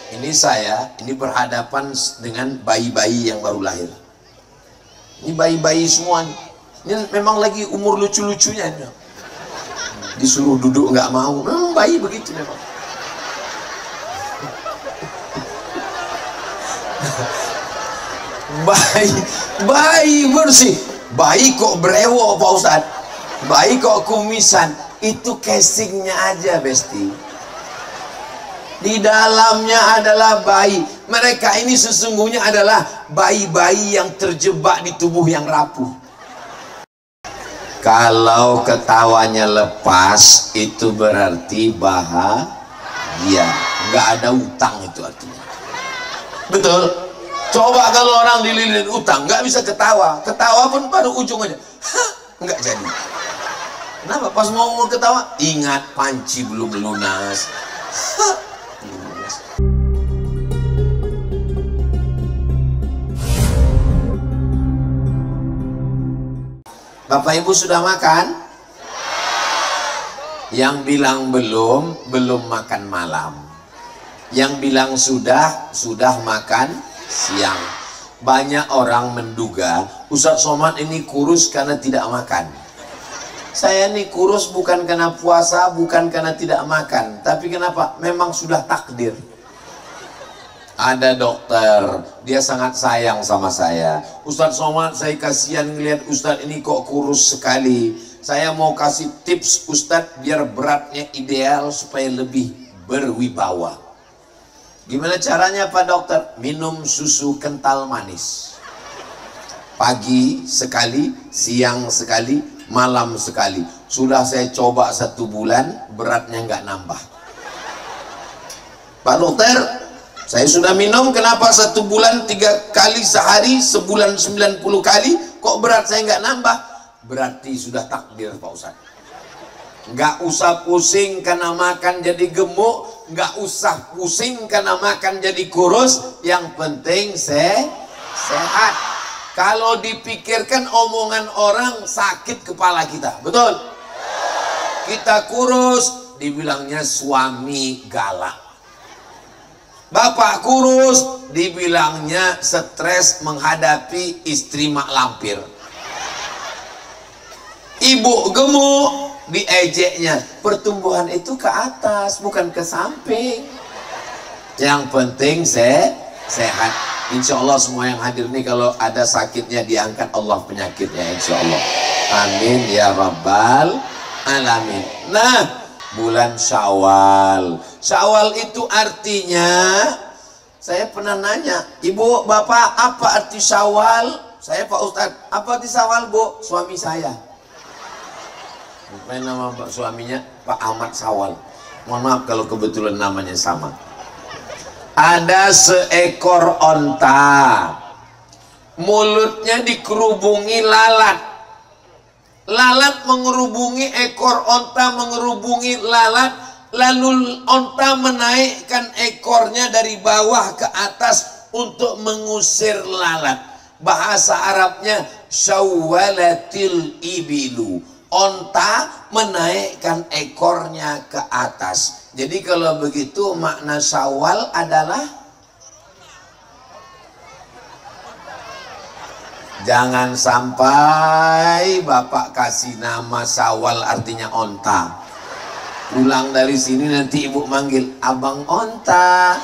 ini berhadapan dengan bayi-bayi yang baru lahir. Ini bayi-bayi semua. Ini memang lagi umur lucu-lucunya. Disuruh duduk nggak mau. Memang bayi begitu memang. Bayi bersih. Bayi kok brewo Pak Ustadz. Bayi kok kumisan. Itu casingnya aja Besti. Di dalamnya adalah bayi. Mereka ini sesungguhnya adalah bayi-bayi yang terjebak di tubuh yang rapuh. Kalau ketawanya lepas, itu berarti bahagia. Nggak ada utang itu artinya. Betul? Coba kalau orang dililit utang, nggak bisa ketawa. Ketawa pun baru ujung aja. Hah, nggak jadi. Kenapa? Pas mau ketawa, ingat panci belum lunas. Hah. Bapak Ibu sudah makan? Yang bilang belum makan malam. Yang bilang sudah makan siang. Banyak orang menduga Ustadz Somad ini kurus karena tidak makan. Saya ini kurus bukan karena puasa, bukan karena tidak makan. Tapi kenapa? Memang sudah takdir. Ada dokter, dia sangat sayang sama saya. Ustadz Somad, saya kasihan ngelihat Ustadz ini kok kurus sekali. Saya mau kasih tips Ustadz biar beratnya ideal supaya lebih berwibawa. Gimana caranya Pak Dokter? Minum susu kental manis. Pagi sekali, siang sekali, malam sekali. Sudah saya coba 1 bulan, beratnya nggak nambah. Pak Dokter, saya sudah minum, kenapa 1 bulan 3 kali sehari, sebulan 90 kali, kok berat saya nggak nambah? Berarti sudah takdir Pak Ustadz. Nggak usah pusing karena makan jadi gemuk, nggak usah pusing karena makan jadi kurus, yang penting sehat. Kalau dipikirkan omongan orang sakit kepala kita, betul? Kita kurus, dibilangnya suami galak. Bapak kurus, dibilangnya stres menghadapi istri mak lampir. Ibu gemuk, diejeknya. Pertumbuhan itu ke atas, bukan ke samping. Yang penting sehat. Insya Allah semua yang hadir ini kalau ada sakitnya diangkat Allah penyakitnya, insya Allah. Amin ya rabbal alamin. Nah, bulan Syawal. Syawal itu artinya, saya pernah nanya, Ibu, Bapak, apa arti Syawal? Saya Pak Ustadz, apa arti Syawal, Bu? Suami saya. Apa nama suaminya? Pak Ahmad Syawal. Mohon maaf kalau kebetulan namanya sama. Ada seekor onta. Mulutnya dikerubungi lalat. Lalat mengerubungi ekor onta, mengerubungi lalat, lalu onta menaikkan ekornya dari bawah ke atas untuk mengusir lalat. Bahasa Arabnya syawwalatil ibilu. Onta menaikkan ekornya ke atas. Jadi kalau begitu makna Syawal adalah jangan sampai Bapak kasih nama Syawal artinya onta. Pulang dari sini nanti ibu manggil abang onta.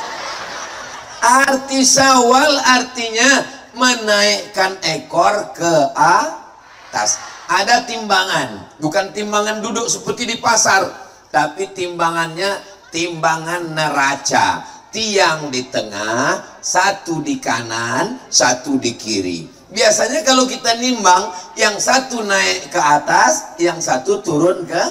Arti Syawal artinya menaikkan ekor ke atas. Ada timbangan, bukan timbangan duduk seperti di pasar, tapi timbangannya timbangan neraca. Tiang di tengah, satu di kanan, satu di kiri. Biasanya kalau kita nimbang, yang satu naik ke atas, yang satu turun ke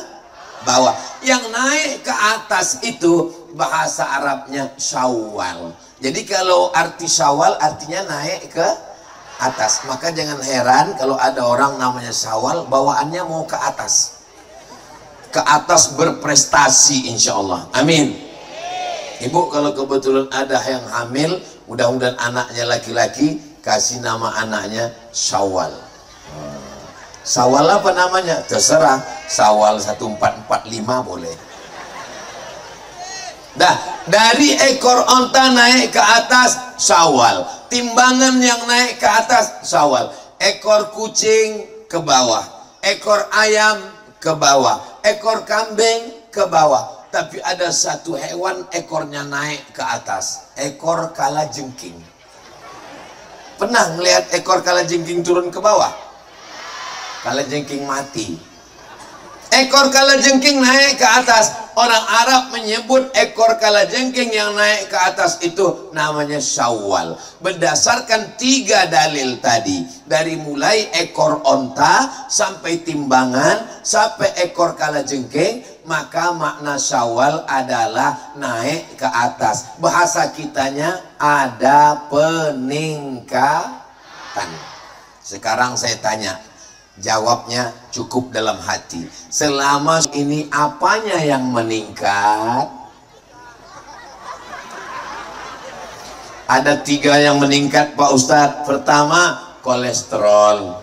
bawah. Yang naik ke atas itu bahasa Arabnya Syawal. Jadi kalau arti Syawal artinya naik ke atas. Maka jangan heran kalau ada orang namanya Syawal, bawaannya mau ke atas. Ke atas berprestasi insya Allah. Amin. Ibu kalau kebetulan ada yang hamil, mudah-mudahan anaknya laki-laki, kasih nama anaknya Syawal. Syawal apa namanya? Terserah. Syawal 1445 boleh. Dah, dari ekor onta naik ke atas Syawal. Timbangan yang naik ke atas Syawal. Ekor kucing ke bawah, ekor ayam ke bawah, ekor kambing ke bawah. Tapi ada satu hewan ekornya naik ke atas, ekor kalajengking. Pernah melihat ekor kalajengking turun ke bawah? Kalajengking mati. Ekor kalajengking naik ke atas. Orang Arab menyebut ekor kalajengking yang naik ke atas itu namanya Syawal. Berdasarkan 3 dalil tadi, dari mulai ekor onta sampai timbangan sampai ekor kalajengking, maka makna Syawal adalah naik ke atas. Bahasa kitanya ada peningkatan. Sekarang saya tanya, jawabnya cukup dalam hati. Selama ini apanya yang meningkat? Ada 3 yang meningkat Pak Ustadz. Pertama, kolesterol.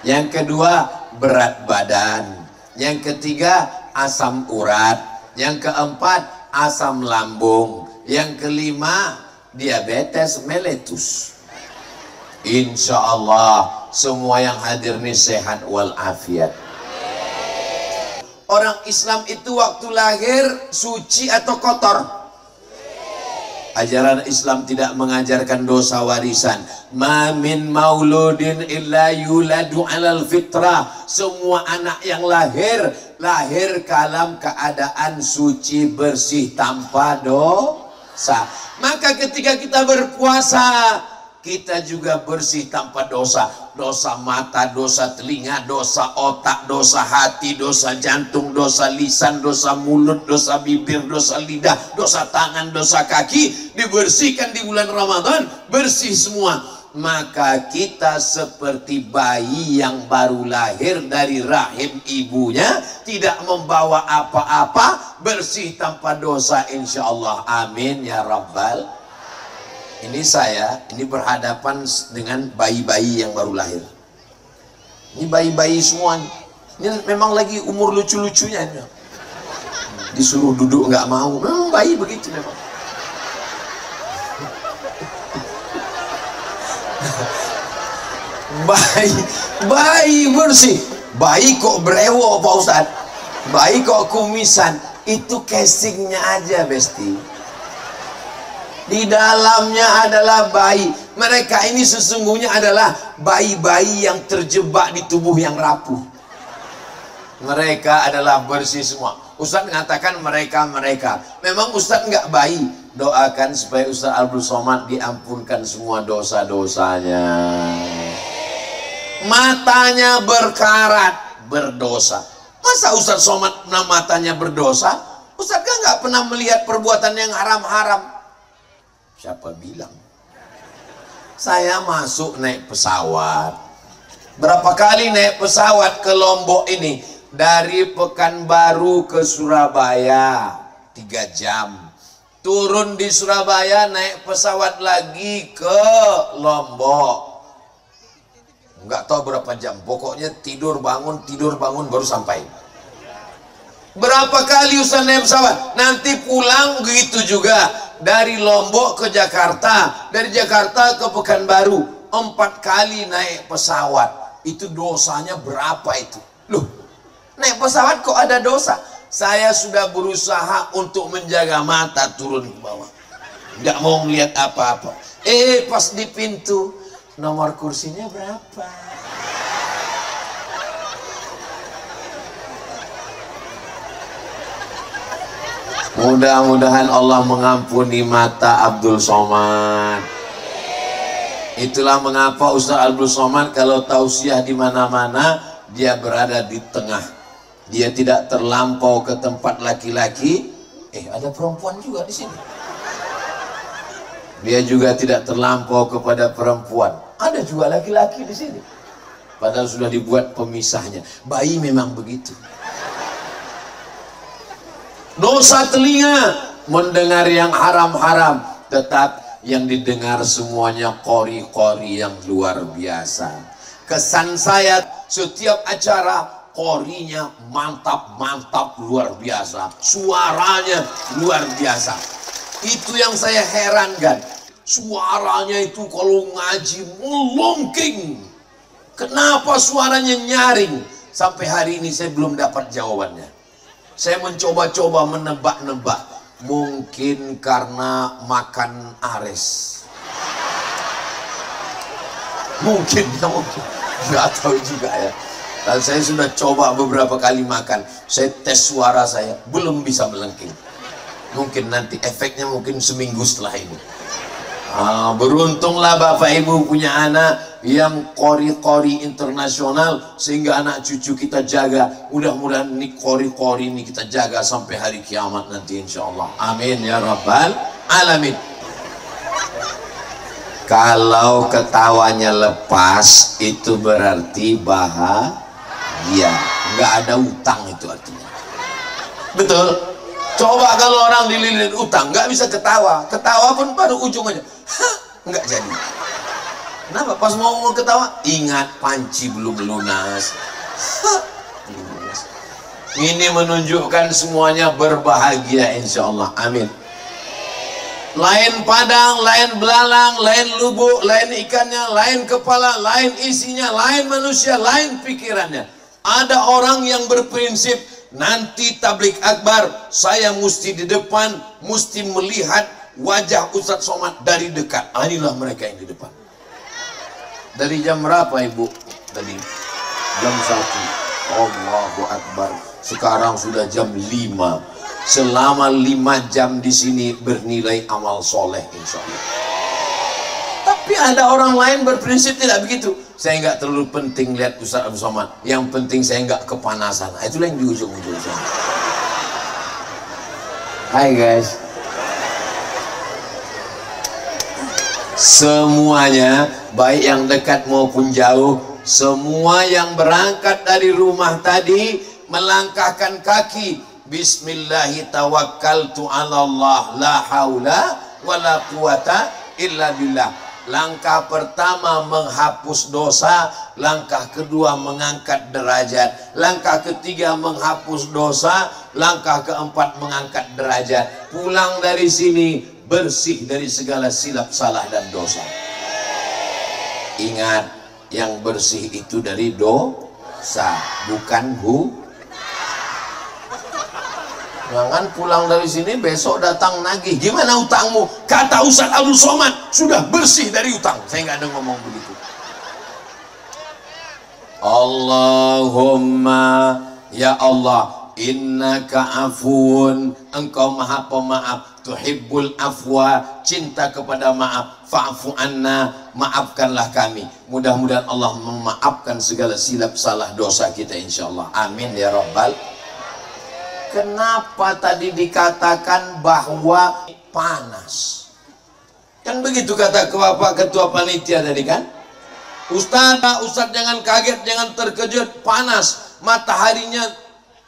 Yang kedua, berat badan. Yang ketiga, asam urat. Yang keempat, asam lambung. Yang kelima, diabetes mellitus. Insya Allah semua yang hadir ini sehat walafiat. Orang Islam itu waktu lahir suci atau kotor? Ajaran Islam tidak mengajarkan dosa warisan. Ma min mauludin illa yuladu alal fitrah. Semua anak yang lahir dalam keadaan suci, bersih, tanpa dosa. Maka ketika kita berpuasa, kita juga bersih tanpa dosa. Dosa mata, dosa telinga, dosa otak, dosa hati, dosa jantung, dosa lisan, dosa mulut, dosa bibir, dosa lidah, dosa tangan, dosa kaki. Dibersihkan di bulan Ramadan, bersih semua. Maka kita seperti bayi yang baru lahir dari rahim ibunya, tidak membawa apa-apa, bersih tanpa dosa, insya Allah. Amin ya Rabbal. Ini saya, ini berhadapan dengan bayi-bayi yang baru lahir. Ini bayi-bayi semua. Ini memang lagi umur lucu-lucunya. Disuruh duduk nggak mau. Memang bayi begitu memang. Bayi bersih. Bayi kok brewo Pak Ustadz. Bayi kok kumisan. Itu casingnya aja besti. Di dalamnya adalah bayi. Mereka ini sesungguhnya adalah bayi-bayi yang terjebak di tubuh yang rapuh. Mereka adalah bersih semua. Ustadz mengatakan mereka. Memang Ustadz nggak bayi. Doakan supaya Ustadz Abdul Somad diampunkan semua dosa-dosanya. Matanya berkarat, berdosa. Masa Ustadz Somad matanya berdosa? Ustadz kan nggak pernah melihat perbuatan yang haram-haram. Siapa bilang? Saya masuk naik pesawat. Berapa kali naik pesawat ke Lombok ini? Dari Pekanbaru ke Surabaya 3 jam. Turun di Surabaya, naik pesawat lagi ke Lombok. Nggak tahu berapa jam. Pokoknya tidur bangun baru sampai. Berapa kali Ustaz naik pesawat? Nanti pulang begitu juga. Dari Lombok ke Jakarta, dari Jakarta ke Pekanbaru, 4 kali naik pesawat. Itu dosanya berapa itu? Loh, naik pesawat kok ada dosa? Saya sudah berusaha untuk menjaga mata turun ke bawah, nggak mau melihat apa-apa. Pas di pintu, nomor kursinya berapa? Mudah-mudahan Allah mengampuni mata Abdul Somad. Itulah mengapa Ustaz Abdul Somad kalau tausiah di mana-mana dia berada di tengah. Dia tidak terlampau ke tempat laki-laki. Ada perempuan juga di sini. Dia juga tidak terlampau kepada perempuan. Ada juga laki-laki di sini. Padahal sudah dibuat pemisahnya. Bayi memang begitu. Dosa telinga, mendengar yang haram-haram, tetap yang didengar semuanya kori-kori yang luar biasa. Kesan saya setiap acara korinya mantap luar biasa, suaranya luar biasa. Itu yang saya herankan, suaranya itu kalau ngaji melongking. Kenapa suaranya nyaring? Sampai hari ini saya belum dapat jawabannya. Saya mencoba-coba menebak-nebak. Mungkin karena makan ares. Mungkin. Nggak tahu juga ya. Dan saya sudah coba beberapa kali makan. Saya tes suara saya, belum bisa melengking. Mungkin nanti efeknya mungkin seminggu setelah ini. Beruntunglah Bapak Ibu punya anak yang kori-kori internasional, sehingga anak cucu kita jaga. Mudah-mudahan ini kori-kori ini kita jaga sampai hari kiamat nanti insya Allah. Amin ya rabbal alamin. Kalau ketawanya lepas, itu berarti bahagia. Nggak ada utang itu artinya. Betul? Coba kalau orang dililit utang, nggak bisa ketawa. Ketawa pun baru ujung aja. Nggak jadi. Kenapa? Pas mau ketawa, ingat panci belum lunas. Ini menunjukkan semuanya berbahagia insya Allah. Amin. Lain padang, lain belalang, lain lubuk, lain ikannya, lain kepala, lain isinya, lain manusia, lain pikirannya. Ada orang yang berprinsip, nanti tablik akbar saya mesti di depan, mesti melihat wajah Ustadz Somad dari dekat. Inilah mereka yang di depan. Dari jam berapa Ibu? Tadi jam 1. Allahu Akbar. Sekarang sudah jam 5. Selama 5 jam di sini bernilai amal soleh insya Allah. Tapi ada orang lain berprinsip tidak begitu. Saya nggak terlalu penting lihat Ustadz Abdul Somad. Yang penting saya nggak kepanasan. Itulah yang di ujung-ujung sana. Hai guys. Semuanya, baik yang dekat maupun jauh, semua yang berangkat dari rumah tadi melangkahkan kaki. Bismillahi tawakkaltu ala Allah la haula wala quwata illa billah. Langkah pertama menghapus dosa, langkah kedua mengangkat derajat, langkah ketiga menghapus dosa, langkah keempat mengangkat derajat. Pulang dari sini bersih dari segala silap salah dan dosa. Ingat, yang bersih itu dari dosa, bukan jangan pulang dari sini besok datang nagih. Gimana utangmu? Kata Ustadz Abdul Somad sudah bersih dari utang. Saya nggak ada ngomong begitu. Allahumma ya Allah, innaka afuun, engkau maha pemaaf, tuhibbul afwa, cinta kepada maaf, fa'fu anna, maafkanlah kami. Mudah-mudahan Allah memaafkan segala silap salah dosa kita insyaallah. Amin ya rabbal. Kenapa tadi dikatakan bahwa panas? Kan begitu kata Bapak Ketua Panitia tadi kan? Ustadz jangan kaget, jangan terkejut, panas, mataharinya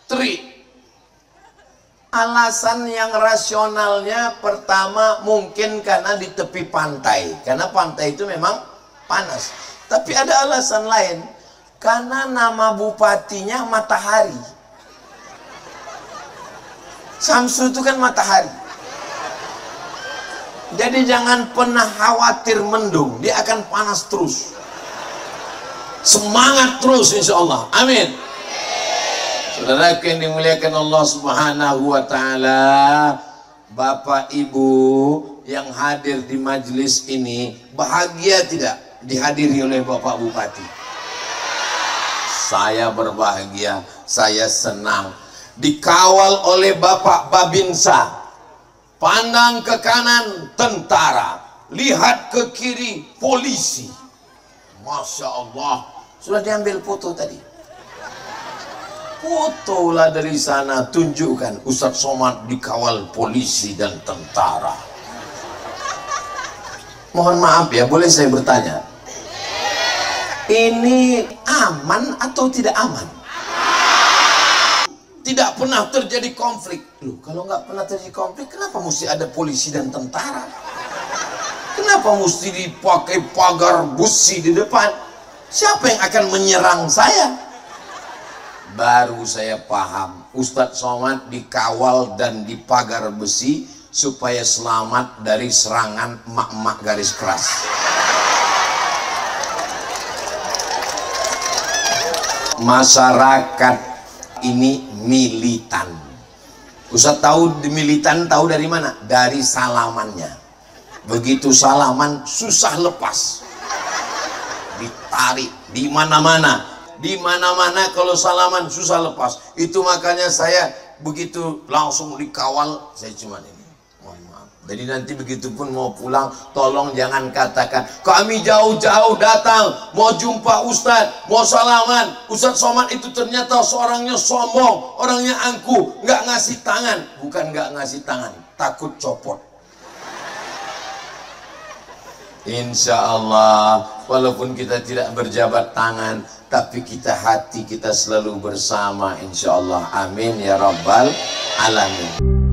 terik. Alasan yang rasionalnya pertama mungkin karena di tepi pantai, karena pantai itu memang panas. Tapi ada alasan lain, karena nama bupatinya Matahari. Samsu itu kan matahari. Jadi jangan pernah khawatir mendung, dia akan panas terus. Semangat terus insya Allah. Amin. Saudara yang dimuliakan Allah Subhanahu wa Ta'ala, Bapak Ibu yang hadir di majelis ini, bahagia tidak dihadiri oleh Bapak Bupati? Saya berbahagia, saya senang. Dikawal oleh Bapak Babinsa. Pandang ke kanan tentara, lihat ke kiri polisi. Masya Allah. Sudah diambil foto tadi. Fotolah dari sana, tunjukkan Ustadz Somad dikawal polisi dan tentara. Mohon maaf ya, boleh saya bertanya, ini aman atau tidak aman? Tidak pernah terjadi konflik. Loh, kalau nggak pernah terjadi konflik, kenapa mesti ada polisi dan tentara? Kenapa mesti dipakai pagar besi di depan? Siapa yang akan menyerang saya? baru saya paham Ustadz Somad dikawal dan dipagar besi supaya selamat dari serangan emak-emak garis keras. Masyarakat ini militan. Ustadz tahu militan, tahu dari mana? Dari salamannya. Begitu salaman susah lepas, ditarik di mana-mana. Di mana-mana kalau salaman susah lepas. Itu makanya saya begitu langsung dikawal, saya cuma ini, mohon maaf. Jadi nanti begitu pun mau pulang, tolong jangan katakan kami jauh-jauh datang mau jumpa Ustadz, mau salaman. Ustadz Somad itu ternyata seorangnya sombong, orangnya angkuh, nggak ngasih tangan. Bukan nggak ngasih tangan, takut copot. Insya Allah, walaupun kita tidak berjabat tangan, tapi hati kita selalu bersama, insya Allah. Amin ya rabbal alamin.